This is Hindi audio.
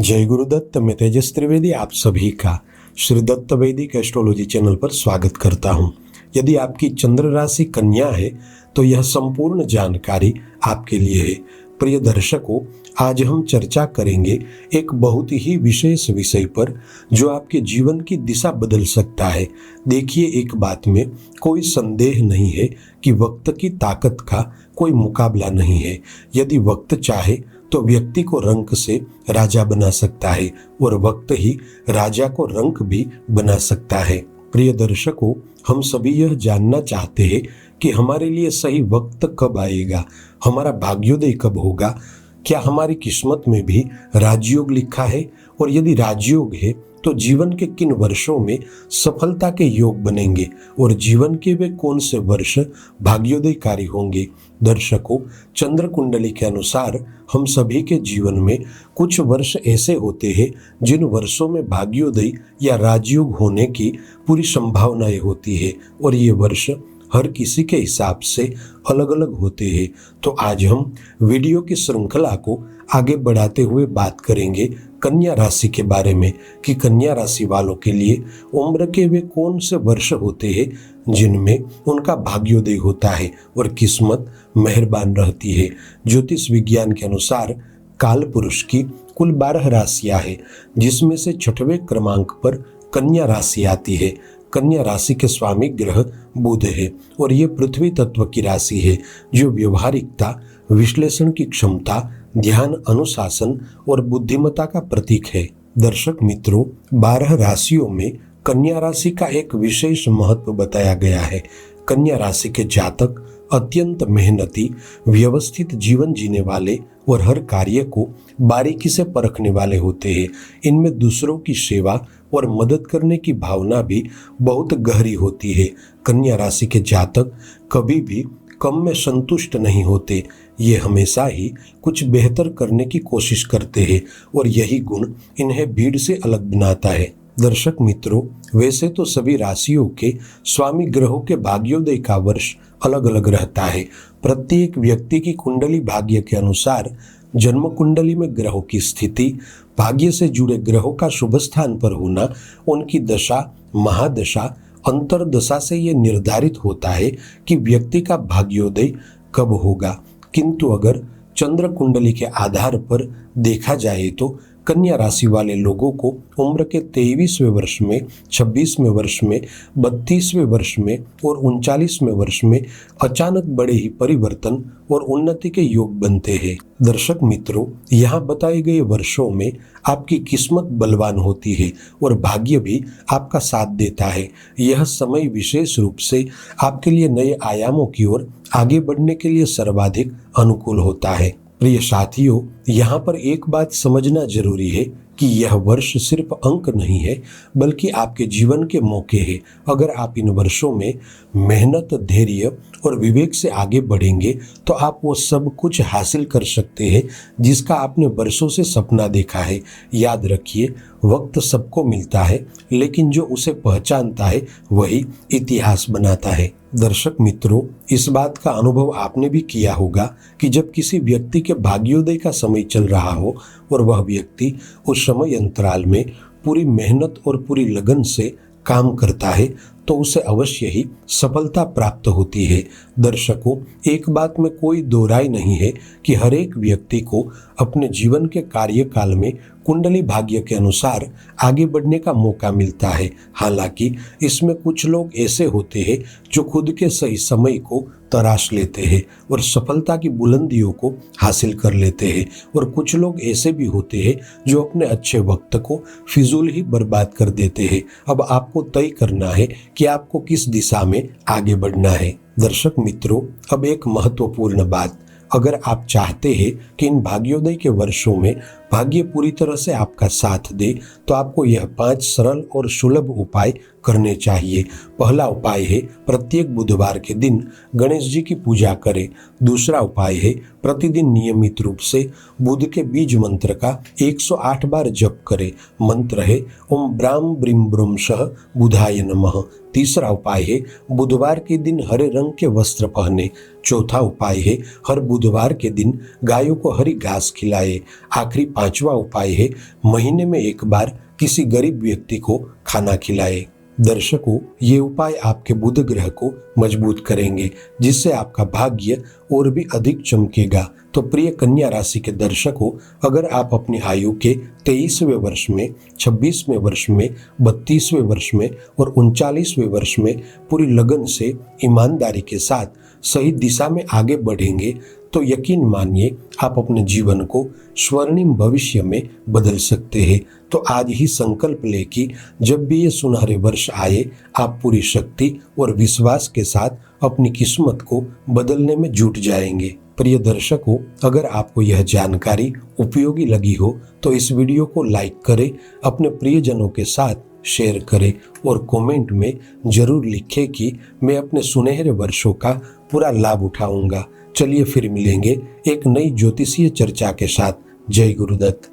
जय गुरुदत्त। मैं तेजस त्रिवेदी आप सभी का श्री दत्त वैदिक एस्ट्रोलॉजी चैनल पर स्वागत करता हूं। यदि आपकी चंद्र राशि कन्या है तो यह संपूर्ण जानकारी आपके लिए है। प्रिय दर्शकों, आज हम चर्चा करेंगे एक बहुत ही विशेष विषय पर जो आपके जीवन की दिशा बदल सकता है। देखिए, एक बात में कोई संदेह नहीं है कि वक्त की ताकत का कोई मुकाबला नहीं है। यदि वक्त चाहे तो व्यक्ति को रंक से राजा बना सकता है और वक्त ही राजा को रंक भी बना सकता है। प्रिय दर्शकों, हम सभी यह जानना चाहते हैं कि हमारे लिए सही वक्त कब आएगा, हमारा भाग्योदय कब होगा, क्या हमारी किस्मत में भी राजयोग लिखा है, और यदि राजयोग है तो जीवन के किन वर्षों में सफलता के योग बनेंगे और जीवन के वे कौन से वर्ष भाग्योदयकारी होंगे। दर्शकों, चंद्र कुंडली के अनुसार हम सभी के जीवन में कुछ वर्ष ऐसे होते हैं जिन वर्षों में भाग्योदय या राजयोग होने की पूरी संभावनाएं होती है और ये वर्ष हर किसी के हिसाब से अलग अलग होते हैं। तो आज हम वीडियो की श्रृंखला को आगे बढ़ाते हुए बात करेंगे कन्या राशि के बारे में कि कन्या राशि वालों के लिए उम्र के वे कौन से वर्ष होते हैं जिनमें उनका भाग्योदय होता है और किस्मत मेहरबान रहती है। ज्योतिष विज्ञान के अनुसार काल पुरुष की कुल 12 राशियां हैं, जिसमें से 6वें क्रमांक पर कन्या राशि आती है। कन्या राशि के स्वामी ग्रह बुध है और ये पृथ्वी तत्व की राशि है जो व्यवहारिकता, विश्लेषण की क्षमता, ध्यान, अनुशासन और बुद्धिमत्ता का प्रतीक है। दर्शक मित्रों, 12 राशियों में कन्या राशि का एक विशेष महत्व बताया गया है। कन्या राशि के जातक अत्यंत मेहनती, व्यवस्थित जीवन जीने वाले और हर कार्य को बारीकी से परखने वाले होते हैं। इनमें दूसरों की सेवा और मदद करने की भावना भी बहुत गहरी होती है। कन्या राशि के जातक कभी भी कम में संतुष्ट नहीं होते। ये हमेशा ही कुछ बेहतर करने की कोशिश करते हैं और यही गुण इन्हें भीड़ से अलग बनाता है। दर्शक मित्रों, वैसे तो सभी राशियों के स्वामी ग्रहों के भाग्योदय का वर्ष अलग अलग रहता है। प्रत्येक व्यक्ति की कुंडली भाग्य के अनुसार जन्म कुंडली में ग्रहों की स्थिति, भाग्य से जुड़े ग्रहों का शुभ स्थान पर होना, उनकी दशा, महादशा, अंतरदशा से ये निर्धारित होता है कि व्यक्ति का भाग्योदय कब होगा। किंतु अगर चंद्र कुंडली के आधार पर देखा जाए तो कन्या राशि वाले लोगों को उम्र के 23वें वर्ष में, 26वें वर्ष में, 32वें वर्ष में और 39वें वर्ष में अचानक बड़े ही परिवर्तन और उन्नति के योग बनते हैं। दर्शक मित्रों, यहाँ बताए गए वर्षों में आपकी किस्मत बलवान होती है और भाग्य भी आपका साथ देता है। यह समय विशेष रूप से आपके लिए नए आयामों की ओर आगे बढ़ने के लिए सर्वाधिक अनुकूल होता है। प्रिय साथियों, यहाँ पर एक बात समझना जरूरी है कि यह वर्ष सिर्फ अंक नहीं है बल्कि आपके जीवन के मौके हैं। अगर आप इन वर्षों में मेहनत, धैर्य और विवेक से आगे बढ़ेंगे तो आप वो सब कुछ हासिल कर सकते हैं जिसका आपने वर्षों से सपना देखा है। याद रखिए, वक्त सबको मिलता है लेकिन जो उसे पहचानता है वही इतिहास बनाता है। दर्शक मित्रों, इस बात का अनुभव आपने भी किया होगा कि जब किसी व्यक्ति के भाग्योदय का समय चल रहा हो और वह व्यक्ति उस समय अंतराल में पूरी मेहनत और पूरी लगन से काम करता है तो उसे अवश्य ही सफलता प्राप्त होती है। दर्शकों, एक बात में कोई दो राय नहीं है कि हर एक व्यक्ति को अपने जीवन के कार्यकाल में कुंडली भाग्य के अनुसार आगे बढ़ने का मौका मिलता है। हालांकि इसमें कुछ लोग ऐसे होते हैं जो खुद के सही समय को तराश लेते हैं और सफलता की बुलंदियों को हासिल कर लेते हैं, और कुछ लोग ऐसे भी होते हैं जो अपने अच्छे वक्त को फिजूल ही बर्बाद कर देते हैं। अब आपको तय करना है कि आपको किस दिशा में आगे बढ़ना है। दर्शक मित्रों, अब एक महत्वपूर्ण बात, अगर आप चाहते हैं कि इन भाग्योदय के वर्षों में भाग्य पूरी तरह से आपका साथ दे तो आपको यह 5 सरल और सुलभ उपाय करने चाहिए। पहला उपाय है प्रत्येक बुधवार के दिन गणेश जी की पूजा करें। दूसरा उपाय है प्रतिदिन नियमित रूप से बुध के बीज मंत्र का 108 बार जप करें। मंत्र है ओम ब्राम ब्रीम ब्रूम सह बुधाय नमः। तीसरा उपाय है बुधवार के दिन हरे रंग के वस्त्र पहने। चौथा उपाय है हर बुधवार के दिन गायों को हरी घास खिलाए। आखिरी 5वां उपाय है, महीने में एक बार किसी गरीब व्यक्ति को खाना खिलाए। दर्शकों, ये उपाय आपके बुध ग्रह को मजबूत करेंगे, जिससे आपका भाग्य और भी अधिक चमकेगा। तो प्रिय कन्या राशि के दर्शकों, अगर आप अपनी आयु के 23वें वर्ष में, 26वें वर्ष में, 32वें वर्ष में और 39वें वर्ष में पूरी लगन से, ईमानदारी के साथ सही दिशा में आगे बढ़ेंगे, तो यकीन मानिए आप अपने जीवन को स्वर्णिम भविष्य में बदल सकते हैं। तो आज ही संकल्प ले कि जब भी ये सुनहरे वर्ष आए, आप पूरी शक्ति और विश्वास के साथ अपनी किस्मत को बदलने में जुट जाएंगे। प्रिय दर्शकों, अगर आपको यह जानकारी उपयोगी लगी हो तो इस वीडियो को लाइक करें, अपने प्रियजनों के साथ शेयर करें और कमेंट में जरूर लिखें कि मैं अपने सुनहरे वर्षों का पूरा लाभ उठाऊंगा। चलिए फिर मिलेंगे एक नई ज्योतिषीय चर्चा के साथ। जय गुरुदत्त।